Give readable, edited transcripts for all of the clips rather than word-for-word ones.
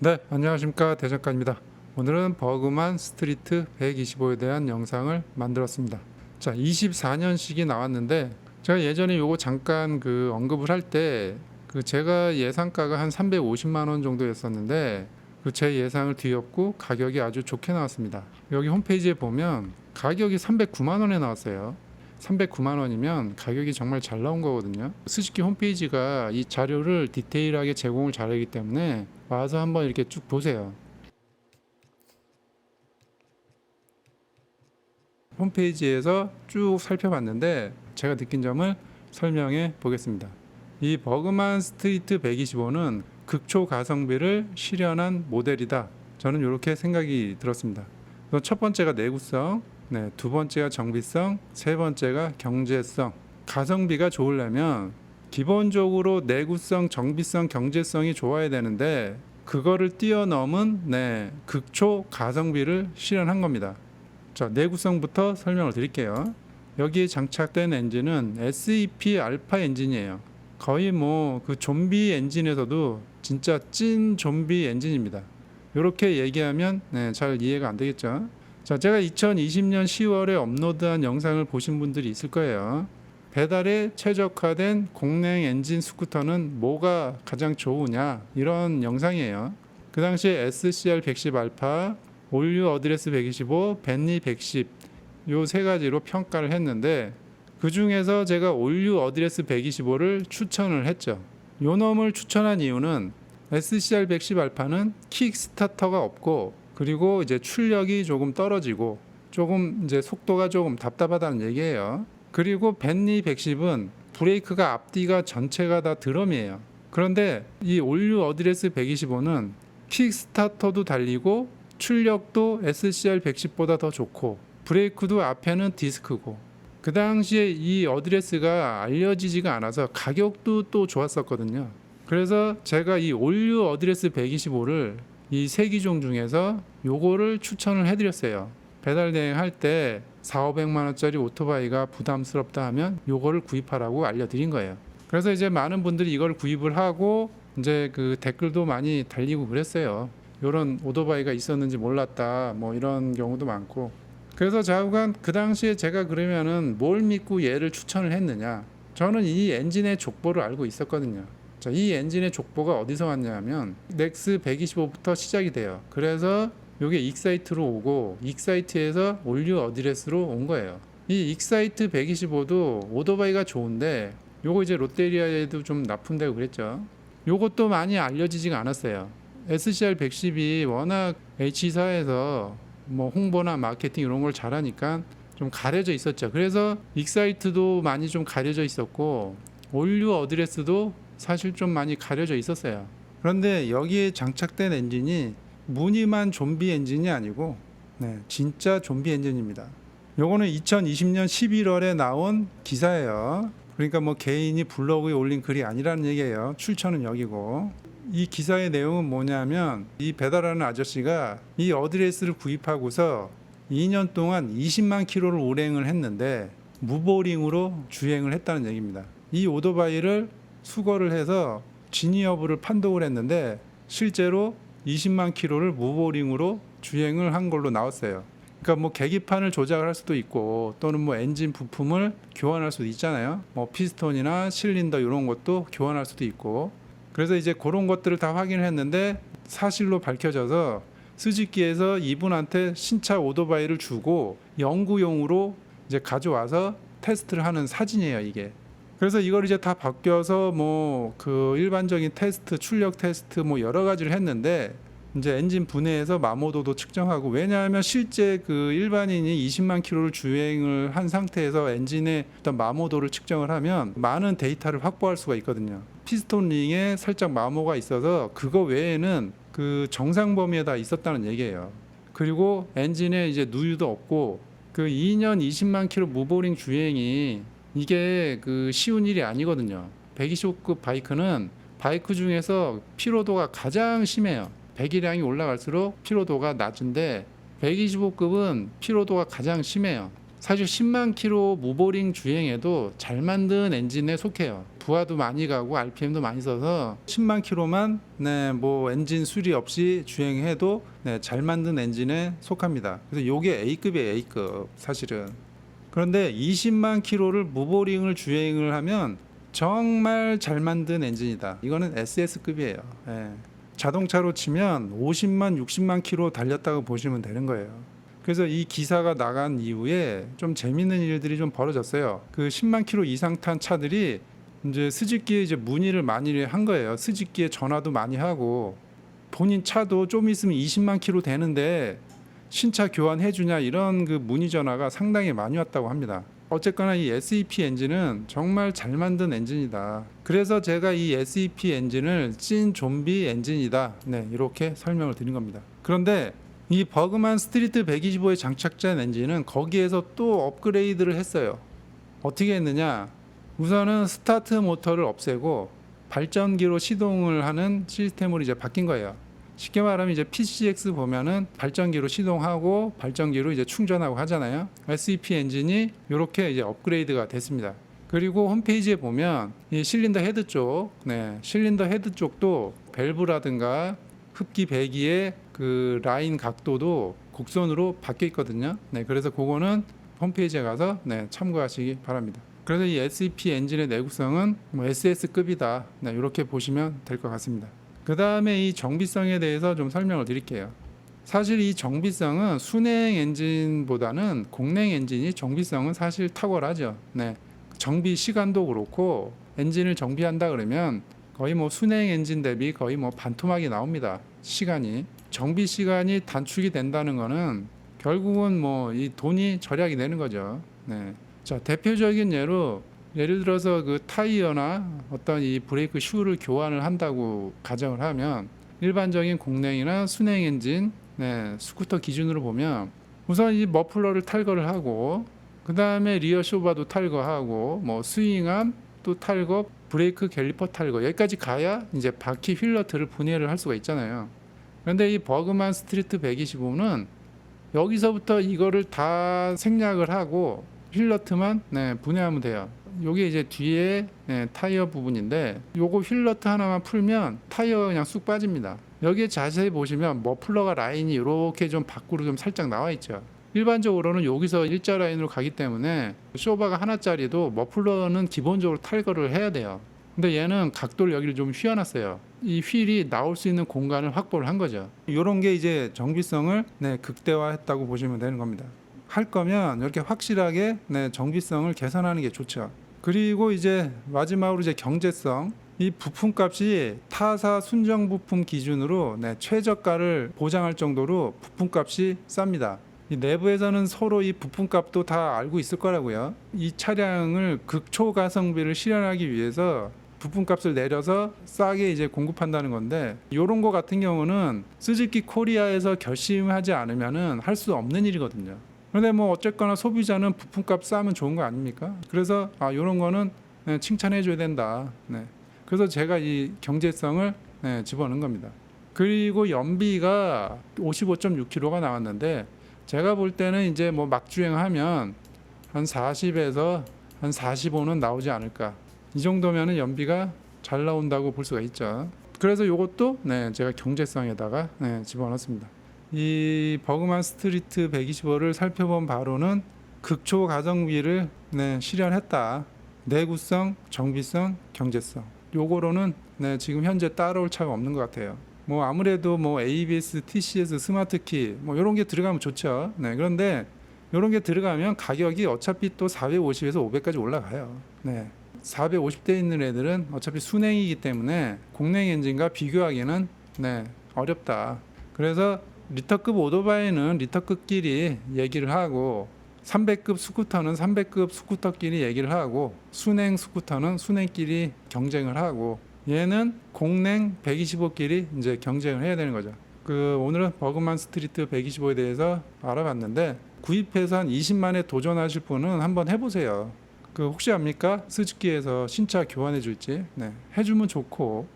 네, 안녕하십니까. 대작가입니다. 오늘은 버그만 스트리트 125에 대한 영상을 만들었습니다. 자, 24년식이 나왔는데 제가 예전에 요거 잠깐 언급을 할 때 제가 예상가가 한 350만 원 정도였었는데 제 예상을 뒤엎고 가격이 아주 좋게 나왔습니다. 여기 홈페이지에 보면 가격이 309만 원에 나왔어요. 309만 원이면 가격이 정말 잘 나온 거거든요. 스즈키 홈페이지가 이 자료를 디테일하게 제공을 잘하기 때문에 와서 한번 이렇게 쭉 보세요. 홈페이지에서 쭉 살펴봤는데 제가 느낀 점을 설명해 보겠습니다. 이 버그만 스트리트 125는 극초 가성비를 실현한 모델이다. 저는 이렇게 생각이 들었습니다. 첫 번째가 내구성, 두 번째가 정비성, 세 번째가 경제성. 가성비가 좋으려면 기본적으로 내구성, 정비성, 경제성이 좋아야 되는데 그거를 뛰어넘은 극초 가성비를 실현한 겁니다. 자, 내구성부터 설명을 드릴게요. 여기에 장착된 엔진은 SEP 알파 엔진이에요. 거의 좀비 엔진에서도 진짜 찐 좀비 엔진입니다. 이렇게 얘기하면 잘 이해가 안 되겠죠. 자, 제가 2020년 10월에 업로드한 영상을 보신 분들이 있을 거예요. 배달에 최적화된 공랭 엔진 스쿠터는 뭐가 가장 좋으냐, 이런 영상이에요. 그 당시에 SCR 110 알파, 올류 어드레스 125, 벤리 110 요 세 가지로 평가를 했는데 그 중에서 제가 올류 어드레스 125를 추천을 했죠. 요 놈을 추천한 이유는 SCR 110 알파는 킥스타터가 없고 그리고 이제 출력이 조금 떨어지고 조금 이제 속도가 조금 답답하다는 얘기예요. 그리고 벤리 110은 브레이크가 앞뒤가 전체가 다 드럼이에요. 그런데 이 올류 어드레스 125는 킥스타터도 달리고 출력도 SCR 110보다 더 좋고 브레이크도 앞에는 디스크고 그 당시에 이 어드레스가 알려지지가 않아서 가격도 또 좋았었거든요. 그래서 제가 이 올류 어드레스 125를 이 세 기종 중에서 요거를 추천을 해드렸어요. 배달 대행할 때 4,500만 원짜리 오토바이가 부담스럽다 하면 요거를 구입하라고 알려드린 거예요. 그래서 이제 많은 분들이 이걸 구입을 하고 이제 댓글도 많이 달리고 그랬어요. 요런 오토바이가 있었는지 몰랐다, 이런 경우도 많고. 그래서 좌우간 그 당시에 제가 그러면은 뭘 믿고 얘를 추천을 했느냐? 저는 이 엔진의 족보를 알고 있었거든요. 자, 이 엔진의 족보가 어디서 왔냐면 넥스 125부터 시작이 돼요. 그래서 요게 익사이트로 오고 익사이트에서 올류 어드레스로 온 거예요. 이 익사이트 125도 오토바이가 좋은데 요거 이제 롯데리아에도 좀 납품되고 그랬죠. 요것도 많이 알려지지가 않았어요. SCR 110이 워낙 H사에서 홍보나 마케팅 이런 걸 잘하니까 좀 가려져 있었죠. 그래서 익사이트도 많이 좀 가려져 있었고 올류 어드레스도 사실 좀 많이 가려져 있었어요. 그런데 여기에 장착된 엔진이 무늬만 좀비 엔진이 아니고 진짜 좀비 엔진입니다. 요거는 2020년 11월에 나온 기사예요. 그러니까 개인이 블로그에 올린 글이 아니라는 얘기예요. 출처는 여기고. 이 기사의 내용은 뭐냐면 이 배달하는 아저씨가 이 어드레스를 구입하고서 2년 동안 20만 킬로를 운행을 했는데 무보링으로 주행을 했다는 얘기입니다. 이 오토바이를 수거를 해서 진위 여부를 판독을 했는데 실제로 20만 킬로를 무보링으로 주행을 한 걸로 나왔어요. 그러니까 계기판을 조작을 할 수도 있고 또는 엔진 부품을 교환할 수도 있잖아요. 피스톤이나 실린더 이런 것도 교환할 수도 있고. 그래서 이제 그런 것들을 다 확인을 했는데 사실로 밝혀져서 스즈키에서 이분한테 신차 오토바이를 주고 연구용으로 이제 가져와서 테스트를 하는 사진이에요, 이게. 그래서 이걸 이제 다 바뀌어서 일반적인 테스트, 출력 테스트 여러 가지를 했는데 이제 엔진 분해해서 마모도도 측정하고, 왜냐하면 실제 일반인이 20만 킬로를 주행을 한 상태에서 엔진의 어떤 마모도를 측정을 하면 많은 데이터를 확보할 수가 있거든요. 피스톤 링에 살짝 마모가 있어서 그거 외에는 정상 범위에 다 있었다는 얘기예요. 그리고 엔진에 이제 누유도 없고 2년 20만 킬로 무보링 주행이 이게 쉬운 일이 아니거든요. 125급 바이크는 바이크 중에서 피로도가 가장 심해요. 배기량이 올라갈수록 피로도가 낮은데 125급은 피로도가 가장 심해요. 사실 10만 킬로 무보링 주행에도 잘 만든 엔진에 속해요. 부하도 많이 가고 RPM도 많이 써서 10만 킬로만 뭐 엔진 수리 없이 주행해도 잘 만든 엔진에 속합니다. 그래서 요게 A급이에요, A급 사실은. 그런데 20만 킬로를 무보링을 주행을 하면 정말 잘 만든 엔진이다. 이거는 SS급이에요. 자동차로 치면 50만, 60만 킬로 달렸다고 보시면 되는 거예요. 그래서 이 기사가 나간 이후에 좀 재밌는 일들이 좀 벌어졌어요. 그 10만 킬로 이상 탄 차들이 이제 스즈키에 이제 문의를 많이 한 거예요. 스즈키에 전화도 많이 하고 본인 차도 좀 있으면 20만 킬로 되는데 신차 교환해 주냐 이런 그 문의 전화가 상당히 많이 왔다고 합니다. 어쨌거나 이 SEP 엔진은 정말 잘 만든 엔진이다. 그래서 제가 이 SEP 엔진을 찐 좀비 엔진이다. 이렇게 설명을 드린 겁니다. 그런데 이 버그만 스트리트 125에 장착된 엔진은 거기에서 또 업그레이드를 했어요. 어떻게 했느냐? 우선은 스타트 모터를 없애고 발전기로 시동을 하는 시스템으로 이제 바뀐 거예요. 쉽게 말하면 이제 PCX 보면은 발전기로 시동하고 발전기로 이제 충전하고 하잖아요. SEP 엔진이 이렇게 이제 업그레이드가 됐습니다. 그리고 홈페이지에 보면 이 실린더 헤드 쪽, 실린더 헤드 쪽도 밸브라든가 흡기 배기의 그 라인 각도도 곡선으로 바뀌어 있거든요. 그래서 그거는 홈페이지에 가서 참고하시기 바랍니다. 그래서 이 SEP 엔진의 내구성은 뭐 SS급이다. 이렇게 보시면 될 것 같습니다. 그 다음에 이 정비성에 대해서 좀 설명을 드릴게요. 사실 이 정비성은 순행 엔진보다는 공냉 엔진이 정비성은 사실 탁월하죠. 정비 시간도 그렇고 엔진을 정비한다 그러면 거의 뭐 순행 엔진 대비 거의 뭐 반토막이 나옵니다. 시간이. 정비 시간이 단축이 된다는 거는 결국은 뭐 이 돈이 절약이 되는 거죠. 자, 대표적인 예를 들어서 그 타이어나 어떤 이 브레이크 슈를 교환을 한다고 가정을 하면 일반적인 공냉이나 순행 엔진 스쿠터 기준으로 보면 우선 이 머플러를 탈거를 하고 그 다음에 리어 쇼바도 탈거하고 뭐 스윙암 또 탈거, 브레이크 갤리퍼 탈거 여기까지 가야 이제 바퀴 휠너트를 분해를 할 수가 있잖아요. 그런데 이 버그만 스트리트 125는 여기서부터 이거를 다 생략을 하고 휠너트만 분해하면 돼요. 요게 이제 뒤에 타이어 부분인데 요거 휠너트 하나만 풀면 타이어가 그냥 쑥 빠집니다. 여기에 자세히 보시면 머플러가 라인이 이렇게 좀 밖으로 좀 살짝 나와 있죠. 일반적으로는 여기서 일자 라인으로 가기 때문에 쇼바가 하나짜리도 머플러는 기본적으로 탈거를 해야 돼요. 근데 얘는 각도를 여기를 좀 휘어놨어요. 이 휠이 나올 수 있는 공간을 확보를 한 거죠. 이런 게 이제 정비성을 극대화했다고 보시면 되는 겁니다. 할 거면 이렇게 확실하게 정비성을 개선하는 게 좋죠. 그리고 이제 마지막으로 이제 경제성. 이 부품값이 타사 순정 부품 기준으로 최저가를 보장할 정도로 부품값이 쌉니다. 이 내부에서는 서로 이 부품값도 다 알고 있을 거라고요. 이 차량을 극초가성비를 실현하기 위해서 부품값을 내려서 싸게 이제 공급한다는 건데 이런 거 같은 경우는 스즈키 코리아에서 결심하지 않으면은 할 수 없는 일이거든요. 그런데 뭐 어쨌거나 소비자는 부품값 싸면 좋은 거 아닙니까? 그래서 이런 거는 칭찬해 줘야 된다. 그래서 제가 이 경제성을 집어넣은 겁니다. 그리고 연비가 55.6km가 나왔는데 제가 볼 때는 이제 뭐 막 주행하면 한 40에서 한 45는 나오지 않을까. 이 정도면은 연비가 잘 나온다고 볼 수가 있죠. 그래서 이것도 제가 경제성에다가 집어넣습니다. 이 버그만 스트리트 125를 살펴본 바로는 극초 가성비를 실현했다. 내구성, 정비성, 경제성. 요거로는 지금 현재 따라올 차가 없는 것 같아요. 뭐 아무래도 뭐 ABS, TCS, 스마트키 뭐 이런 게 들어가면 좋죠. 그런데 이런 게 들어가면 가격이 어차피 또 450에서 500까지 올라가요. 450대 있는 애들은 어차피 순행이기 때문에 공냉 엔진과 비교하기는 어렵다. 그래서 리터급 오토바이는 리터급끼리 얘기를 하고 300급 스쿠터는 300급 스쿠터끼리 얘기를 하고 순행 스쿠터는 순행끼리 경쟁을 하고 얘는 공냉 125끼리 이제 경쟁을 해야 되는 거죠. 오늘은 버그만 스트리트 125에 대해서 알아봤는데 구입해서 한 20만에 도전하실 분은 한번 해보세요. 혹시 압니까? 스즈키에서 신차 교환해 줄지. 해주면 좋고.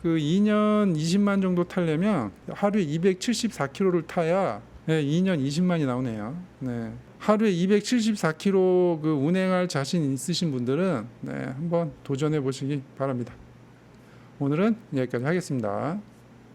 2년 20만 정도 타려면 하루에 274km를 타야 2년 20만이 나오네요. 하루에 274km 그 운행할 자신 있으신 분들은 한번 도전해 보시기 바랍니다. 오늘은 여기까지 하겠습니다.